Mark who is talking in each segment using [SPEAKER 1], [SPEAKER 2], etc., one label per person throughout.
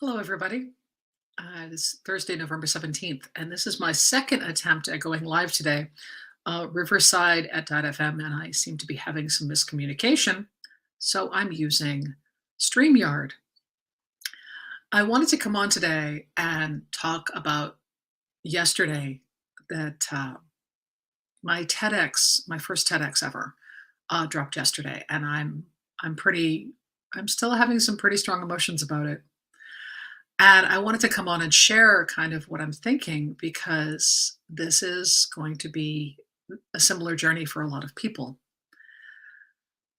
[SPEAKER 1] Hello, everybody. It is Thursday, November 17th, and this is my second attempt at going live today. Riverside at .fm, and I seem to be having some miscommunication, so I'm using StreamYard. I wanted to come on today and talk about yesterday that my TEDx, my first TEDx ever, dropped yesterday, and I'm still having some pretty strong emotions about it. And I wanted to come on and share kind of what I'm thinking because this is going to be a similar journey for a lot of people.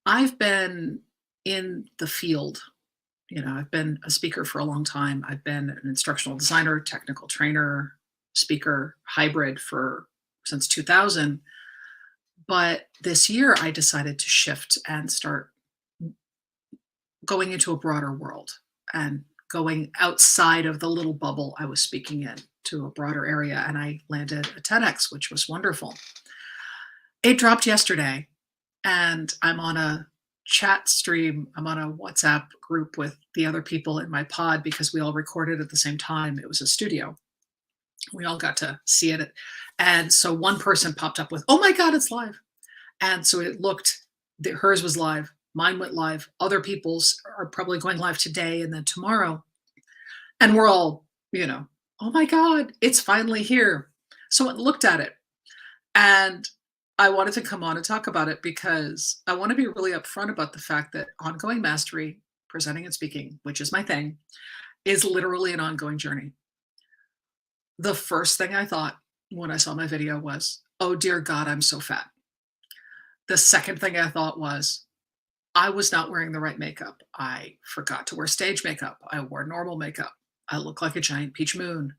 [SPEAKER 1] I've been in the field, I've been a speaker for a long time. I've been an instructional designer, technical trainer, speaker, hybrid for since 2000. But this year I decided to shift and start going into a broader world and going outside of the little bubble I was speaking in to a broader area. And I landed a TEDx, which was wonderful. It dropped yesterday, and I'm on a chat stream. I'm on a WhatsApp group with the other people in my pod because we all recorded at the same time. It was a studio. We all got to see it. And so one person popped up with, "Oh my God, it's live." And so it looked, hers was live. Mine went live. Other people's are probably going live today and then tomorrow. And we're all, oh my God, it's finally here. So I looked at it and I wanted to come on and talk about it because I want to be really upfront about the fact that ongoing mastery, presenting and speaking, which is my thing, is literally an ongoing journey. The first thing I thought when I saw my video was, oh dear God, I'm so fat. The second thing I thought was, I was not wearing the right makeup. I forgot to wear stage makeup. I wore normal makeup. I look like a giant peach moon.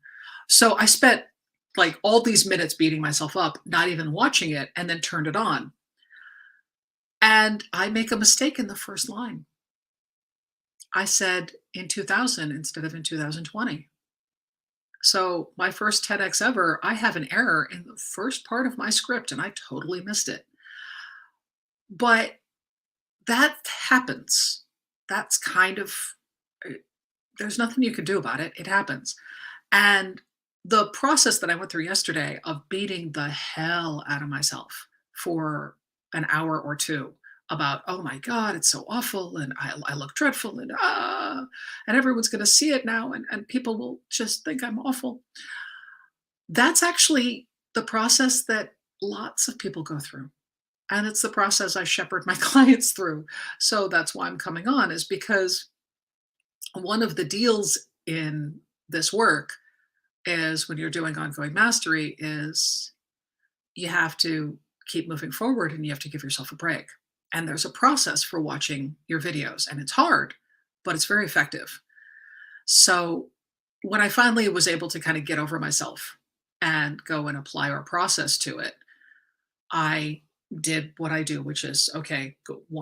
[SPEAKER 1] So I spent like all these minutes beating myself up, not even watching it, and then turned it on. And I make a mistake in the first line. I said in 2000 instead of in 2020. So my first TEDx ever, I have an error in the first part of my script and I totally missed it. But that happens. That's kind of, there's nothing you can do about it. It happens. And the process that I went through yesterday of beating the hell out of myself for an hour or two about, oh my God, it's so awful. And I look dreadful and everyone's going to see it now. And people will just think I'm awful. That's actually the process that lots of people go through. And it's the process I shepherd my clients through. So that's why I'm coming on, is because one of the deals in this work is when you're doing ongoing mastery is you have to keep moving forward and you have to give yourself a break. And there's a process for watching your videos, and it's hard, but it's very effective. So when I finally was able to kind of get over myself and go and apply our process to it, I did what I do, which is, okay,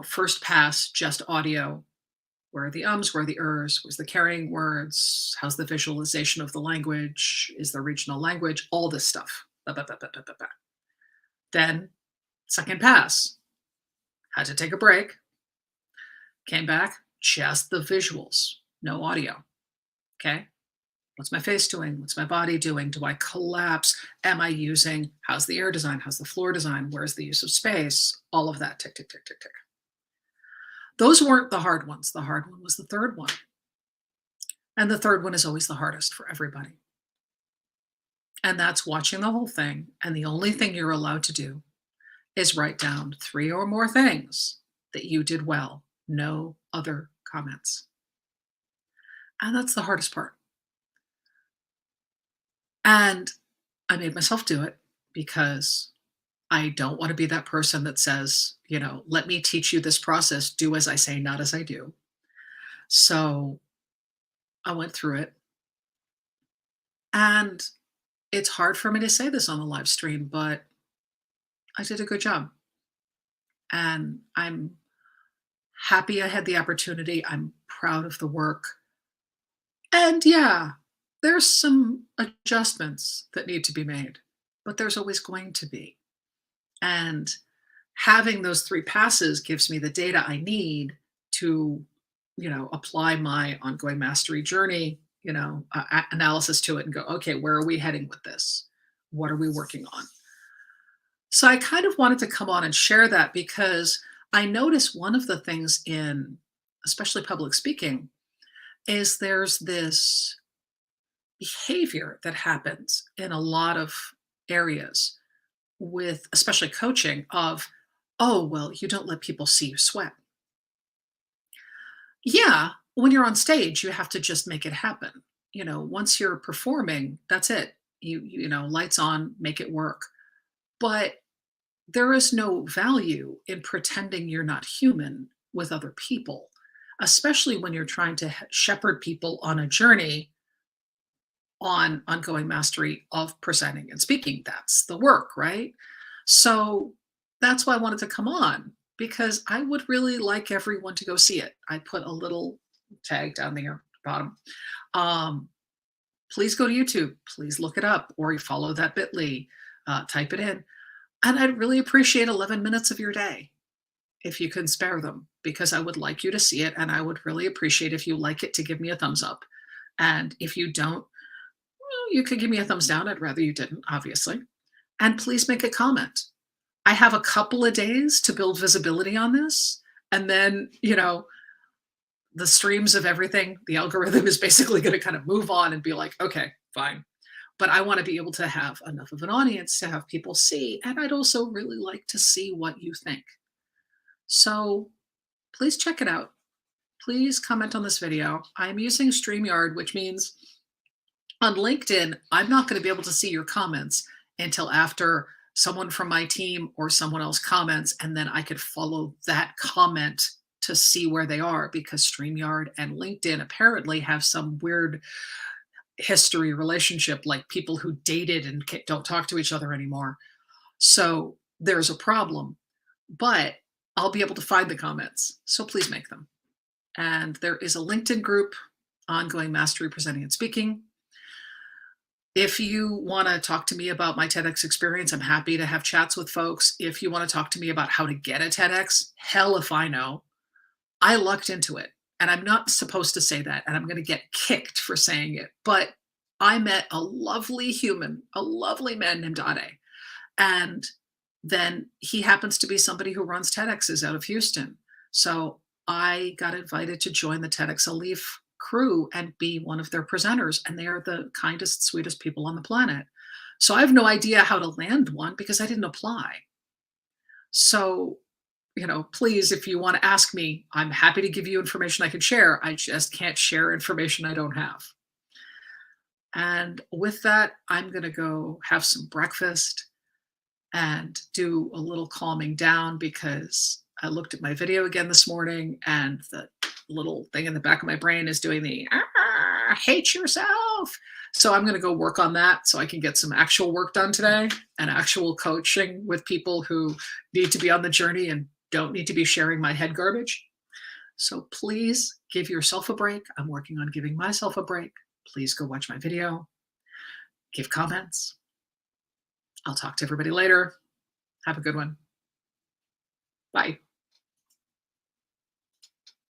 [SPEAKER 1] first pass, just audio. Where are the ums? Where are the ers? Where's the carrying words? How's the visualization of the language? Is there regional language? All this stuff. Ba, ba, ba, ba, ba, ba, ba. Then, second pass, had to take a break. Came back, just the visuals, no audio. Okay. What's my face doing? What's my body doing? Do I collapse? Am I using, how's the air design? How's the floor design? Where's the use of space? All of that, tick, tick, tick, tick, tick. Those weren't the hard ones. The hard one was the third one. And the third one is always the hardest for everybody. And that's watching the whole thing. And the only thing you're allowed to do is write down 3 or more things that you did well. No other comments. And that's the hardest part. And I made myself do it because I don't want to be that person that says, let me teach you this process. Do as I say, not as I do. So I went through it. And it's hard for me to say this on the live stream, but I did a good job. And I'm happy I had the opportunity. I'm proud of the work. And yeah, there's some adjustments that need to be made, but there's always going to be. And having those 3 passes gives me the data I need to, apply my ongoing mastery journey analysis to it and go, okay, where are we heading with this? What are we working on? So I kind of wanted to come on and share that because I notice one of the things in especially public speaking is there's this behavior that happens in a lot of areas with especially coaching of, oh, well, you don't let people see you sweat. Yeah, when you're on stage, you have to just make it happen. Once you're performing, that's it. Lights on, make it work. But there is no value in pretending you're not human with other people, especially when you're trying to shepherd people on a journey on ongoing mastery of presenting and speaking. That's the work, right? So that's why I wanted to come on because I would really like everyone to go see it. I put a little tag down there, bottom. Um, Please go to YouTube. Please look it up or you follow that bit.ly, type it in. And I'd really appreciate 11 minutes of your day if you can spare them because I would like you to see it. And I would really appreciate if you like it to give me a thumbs up. And if you don't, well, you could give me a thumbs down. I'd rather you didn't, obviously. And please make a comment. I have a couple of days to build visibility on this. And then, the streams of everything, the algorithm is basically going to kind of move on and be like, okay, fine. But I want to be able to have enough of an audience to have people see. And I'd also really like to see what you think. So please check it out. Please comment on this video. I'm using StreamYard, which means on LinkedIn, I'm not going to be able to see your comments until after someone from my team or someone else comments, and then I could follow that comment to see where they are because StreamYard and LinkedIn apparently have some weird history relationship, like people who dated and don't talk to each other anymore. So there's a problem, but I'll be able to find the comments. So please make them. And there is a LinkedIn group, Ongoing Mastery Presenting and Speaking. If you want to talk to me about my TEDx experience, I'm happy to have chats with folks. If you want to talk to me about how to get a TEDx, hell if I know. I lucked into it. And I'm not supposed to say that. And I'm going to get kicked for saying it. But I met a lovely human, a lovely man named Ade. And then he happens to be somebody who runs TEDx's out of Houston. So I got invited to join the TEDx Alif crew and be one of their presenters. And they are the kindest, sweetest people on the planet. So I have no idea how to land one because I didn't apply. So, please, if you want to ask me, I'm happy to give you information I can share. I just can't share information I don't have. And with that, I'm going to go have some breakfast and do a little calming down because I looked at my video again this morning and the little thing in the back of my brain is doing the hate yourself. So I'm going to go work on that so I can get some actual work done today and actual coaching with people who need to be on the journey and don't need to be sharing my head garbage. So please give yourself a break. I'm working on giving myself a break. Please go watch my video, give comments. I'll talk to everybody later. Have a good one. Bye.